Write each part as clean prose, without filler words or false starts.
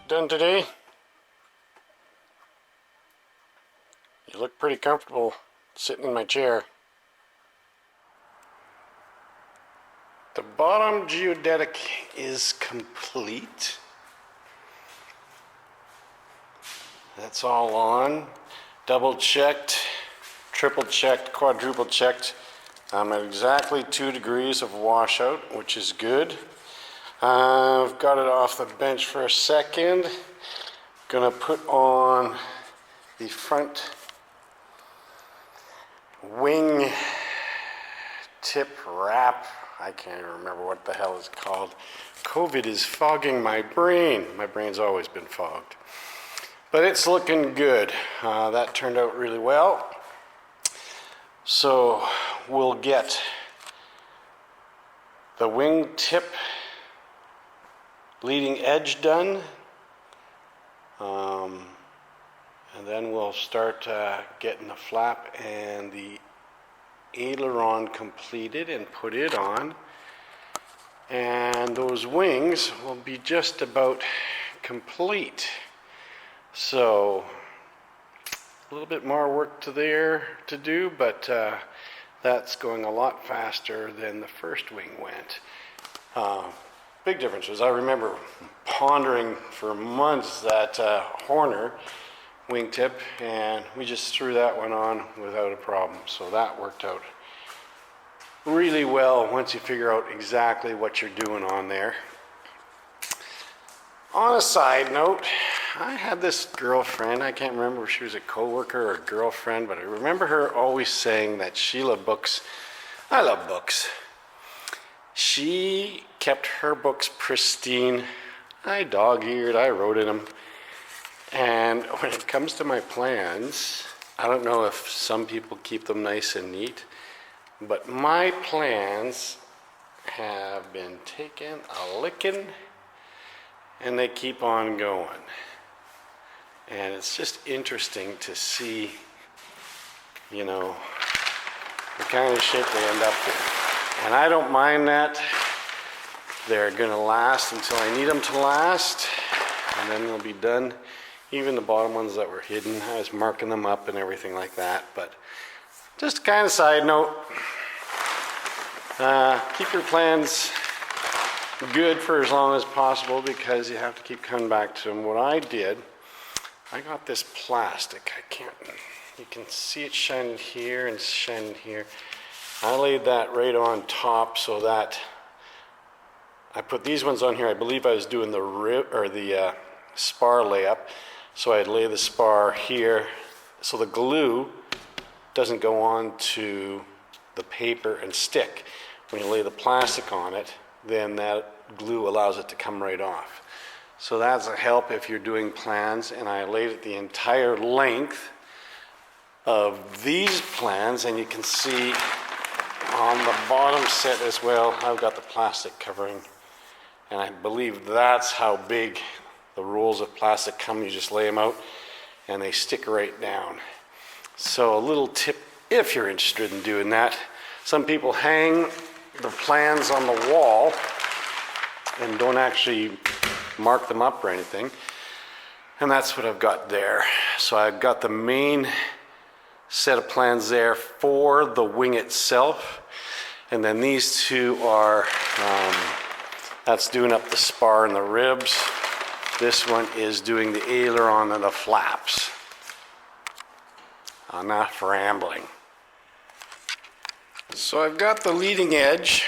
done today? You look pretty comfortable sitting in my chair. The bottom geodetic is complete. That's all on. Double checked, triple checked, quadruple checked. I'm at exactly 2 degrees of washout, which is good. I've got it off the bench for a second. Gonna put on the front wing tip wrap. I can't even remember what the hell it's called. COVID is fogging my brain. My brain's always been fogged. But it's looking good. That turned out really well. So we'll get the wing tip leading edge done. And then we'll start getting the flap and the aileron completed and put it on. And those wings will be just about complete. So a little bit more work to do, but that's going a lot faster than the first wing went. Big differences. I remember pondering for months that Horner wingtip, and we just threw that one on without a problem. So that worked out really well once you figure out exactly what you're doing on there. On a side note, I had this girlfriend. I can't remember if she was a coworker or a girlfriend, but I remember her always saying that she loved books. I love books. She kept her books pristine. I dog-eared, I wrote in them. And when it comes to my plans, I don't know if some people keep them nice and neat, but my plans have been taken a licking, and they keep on going. And it's just interesting to see, you know, the kind of shape they end up in. And I don't mind that. They're gonna last until I need them to last, and then they'll be done. Even the bottom ones that were hidden, I was marking them up and everything like that. But just a kind of side note, keep your plans good for as long as possible, because you have to keep coming back to them. What I did, I got this plastic. You can see it shining here and shining here. I laid that right on top so that I put these ones on here. I believe I was doing the spar layup. So I'd lay the spar here so the glue doesn't go on to the paper and stick. When you lay the plastic on it, then that glue allows it to come right off. So that's a help if you're doing plans. And I laid it the entire length of these plans, and you can see on the bottom set as well, I've got the plastic covering. And I believe that's how big the rolls of plastic come. You just lay them out and they stick right down. So a little tip if you're interested in doing that. Some people hang the plans on the wall and don't actually mark them up or anything. And that's what I've got there. So I've got the main set of plans there for the wing itself. And then these two are, that's doing up the spar and the ribs. This one is doing the aileron and the flaps. Enough rambling. So I've got the leading edge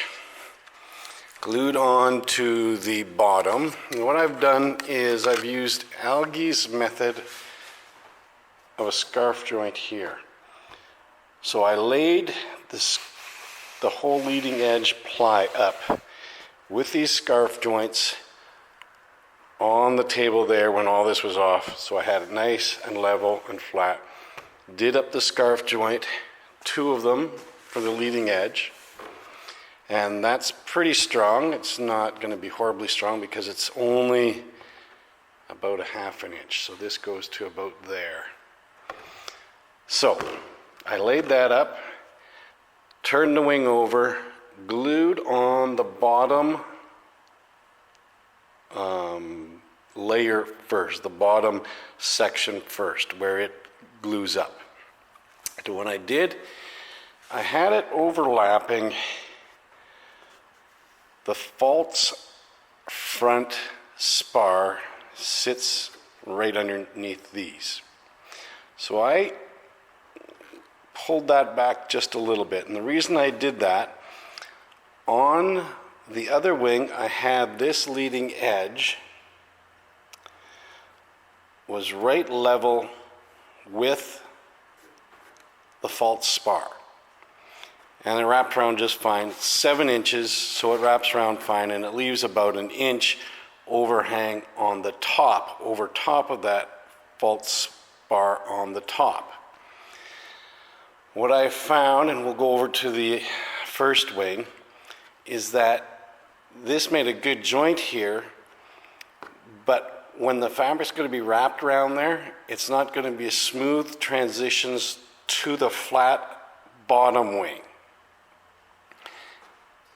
glued on to the bottom. And what I've done is I've used Algie's method of a scarf joint here. So I laid the whole leading edge ply up with these scarf joints on the table there when all this was off. So I had it nice and level and flat. Did up the scarf joint, 2 of them for the leading edge. And that's pretty strong. It's not going to be horribly strong because it's only about a 1/2 inch. So this goes to about there. So I laid that up, turned the wing over, glued on the bottom layer first, the bottom section first, where it glues up. So what I did, I had it overlapping the false front spar sits right underneath these. So I pulled that back just a little bit, and the reason I did that, on the other wing I had this leading edge was right level with the false spar, and it wrapped around just fine. It's 7 inches, so it wraps around fine, and it leaves about an inch overhang on the top, over top of that false spar on the top. What I found, and we'll go over to the first wing, is that this made a good joint here, but when the fabric's going to be wrapped around there, it's not going to be a smooth transitions to the flat bottom wing,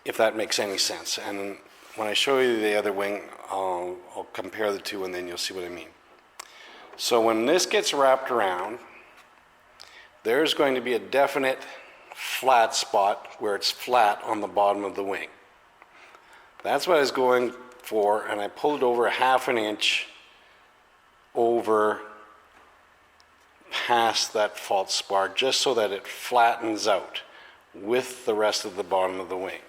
if that makes any sense. And when I show you the other wing, I'll compare the two and then you'll see what I mean. So when this gets wrapped around, there's going to be a definite flat spot where it's flat on the bottom of the wing. That's what I was going for, and I pulled it over 1/2 inch over past that false spar, just so that it flattens out with the rest of the bottom of the wing.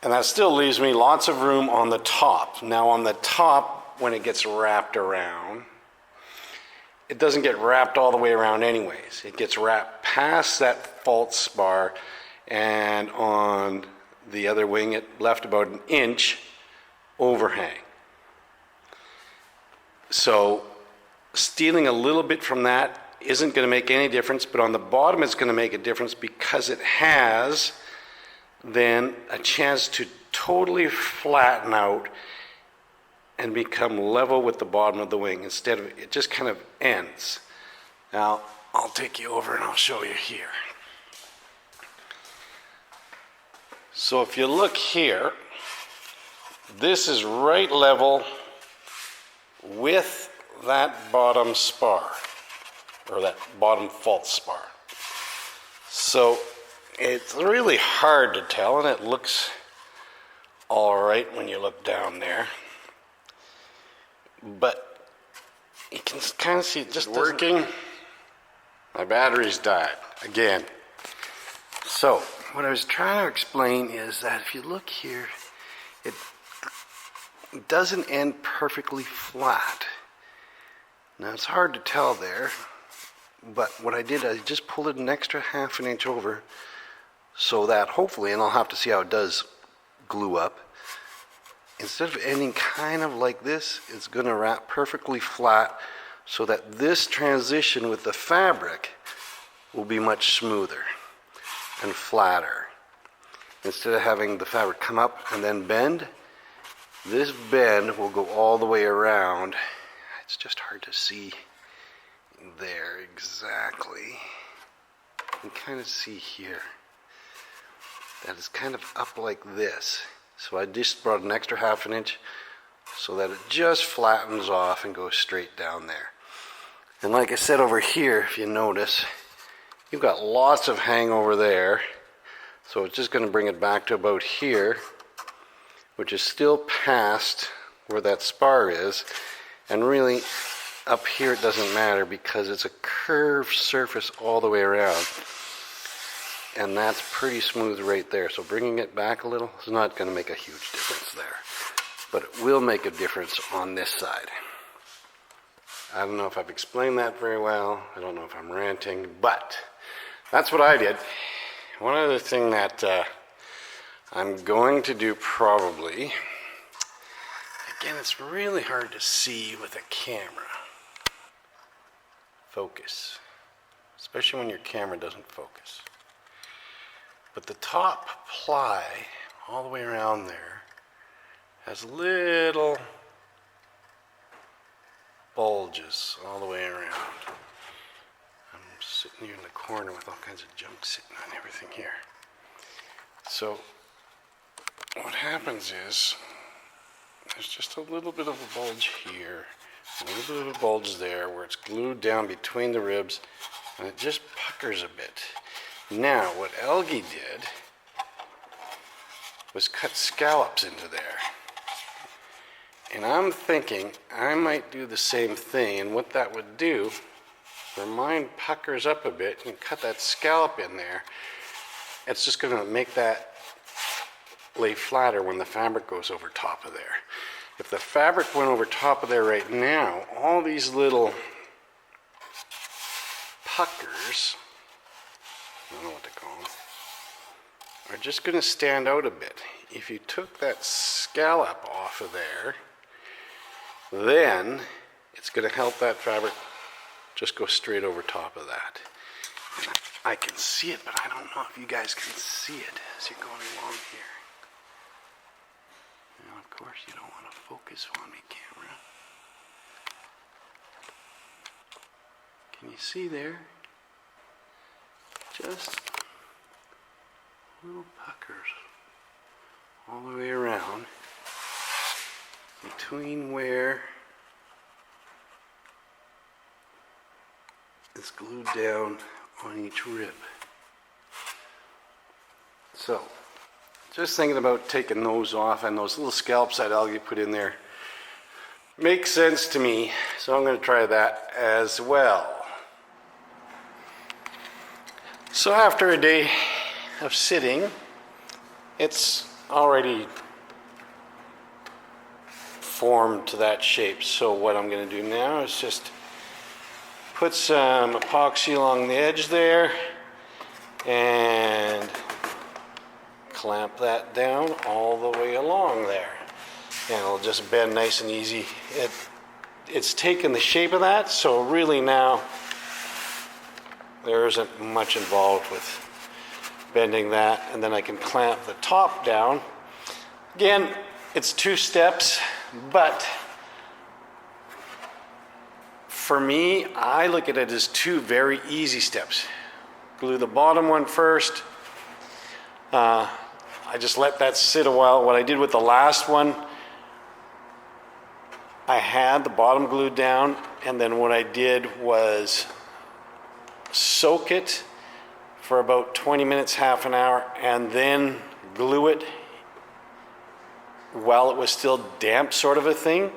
And that still leaves me lots of room on the top. Now on the top, when it gets wrapped around, it doesn't get wrapped all the way around anyways. It gets wrapped past that false spar, and on the other wing it left about an inch overhang. So stealing a little bit from that isn't going to make any difference, but on the bottom it's going to make a difference because it has then a chance to totally flatten out and become level with the bottom of the wing instead of it just kind of ends. Now I'll take you over and I'll show you here. So if you look here, this is right level with that bottom spar, or that bottom false spar. So it's really hard to tell, and it looks all right when you look down there, but you can kind of see it just working. My battery's died again. So what I was trying to explain is that if you look here, it doesn't end perfectly flat. Now it's hard to tell there, but what I did, I just pulled it an extra 1/2 inch over, so that hopefully, and I'll have to see how it does glue up, instead of ending kind of like this, it's going to wrap perfectly flat, so that this transition with the fabric will be much smoother and flatter. Instead of having the fabric come up and then bend, this bend will go all the way around. It's just hard to see there exactly. You can kind of see here that it's kind of up like this. So I just brought an extra 1/2 inch so that it just flattens off and goes straight down there. And like I said over here, if you notice, you've got lots of hang over there. So it's just going to bring it back to about here, which is still past where that spar is. And really, up here it doesn't matter because it's a curved surface all the way around. And that's pretty smooth right there. So bringing it back a little is not going to make a huge difference there. But it will make a difference on this side. I don't know if I've explained that very well. I don't know if I'm ranting, but that's what I did. One other thing that I'm going to do probably, again, it's really hard to see with a camera. Focus. Especially when your camera doesn't focus. But the top ply, all the way around there, has little bulges all the way around. I'm sitting here in the corner with all kinds of junk sitting on everything here. So what happens is, there's just a little bit of a bulge here, a little bit of a bulge there where it's glued down between the ribs, and it just puckers a bit. Now, what Algie did was cut scallops into there. And I'm thinking I might do the same thing, and what that would do, where mine puckers up a bit and cut that scallop in there, it's just going to make that lay flatter when the fabric goes over top of there. If the fabric went over top of there right now, all these little puckers, I don't know what to call them, are just going to stand out a bit. If you took that scallop off of there, then it's going to help that fabric just go straight over top of that. And I can see it, but I don't know if you guys can see it as you're going along here. Now, of course, you don't want to focus on me, camera. Can you see there? Just little puckers all the way around between where it's glued down on each rib. So, just thinking about taking those off, and those little scallops that Algie put in there makes sense to me, so I'm going to try that as well. So after a day of sitting, it's already formed to that shape. So what I'm going to do now is just put some epoxy along the edge there and clamp that down all the way along there, and it'll just bend nice and easy. It's taken the shape of that, so really now there isn't much involved with bending that, and then I can clamp the top down. Again, it's 2 steps, but for me, I look at it as 2 very easy steps. Glue the bottom one first. I just let that sit a while. What I did with the last one, I had the bottom glued down, and then what I did was soak it for about 20 minutes, half an hour, and then glue it while it was still damp, sort of a thing.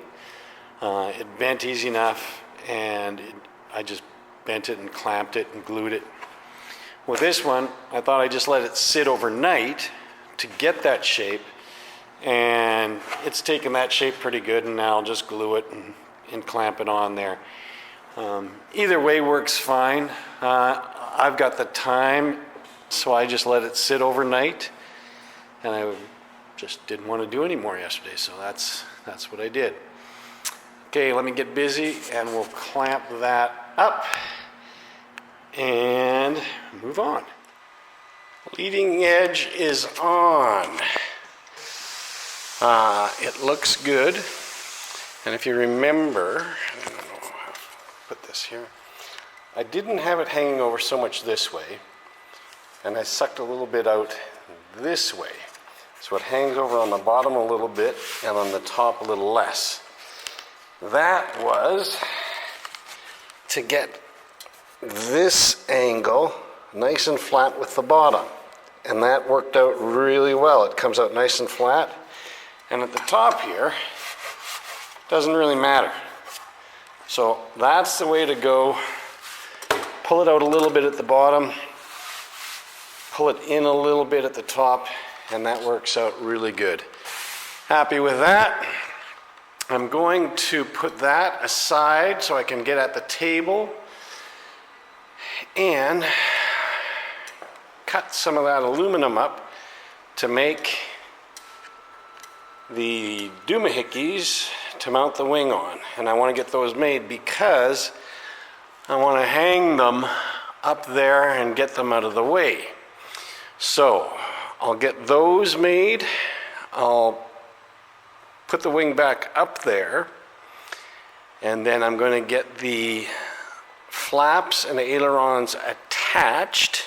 It bent easy enough, and I just bent it and clamped it and glued it. With this one, I thought I'd just let it sit overnight to get that shape, and it's taken that shape pretty good, and now I'll just glue it and clamp it on there. Either way works fine. I've got the time, so I just let it sit overnight, and I just didn't want to do any more yesterday, so that's what I did. Okay, let me get busy, and we'll clamp that up and move on. Leading edge is on. It looks good, and if you remember, I don't know how to put this here. I didn't have it hanging over so much this way, and I sucked a little bit out this way. So it hangs over on the bottom a little bit and on the top a little less. That was to get this angle nice and flat with the bottom, and that worked out really well. It comes out nice and flat, and at the top here doesn't really matter. So that's the way to go. Pull it out a little bit at the bottom, pull it in a little bit at the top, and that works out really good. Happy with that. I'm going to put that aside so I can get at the table and cut some of that aluminum up to make the doohickeys to mount the wing on. And I want to get those made because I want to hang them up there and get them out of the way. So I'll get those made. I'll put the wing back up there, and then I'm going to get the flaps and the ailerons attached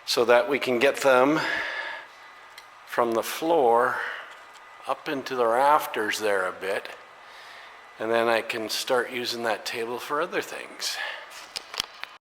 so that we can get them from the floor up into the rafters there a bit. And then I can start using that table for other things.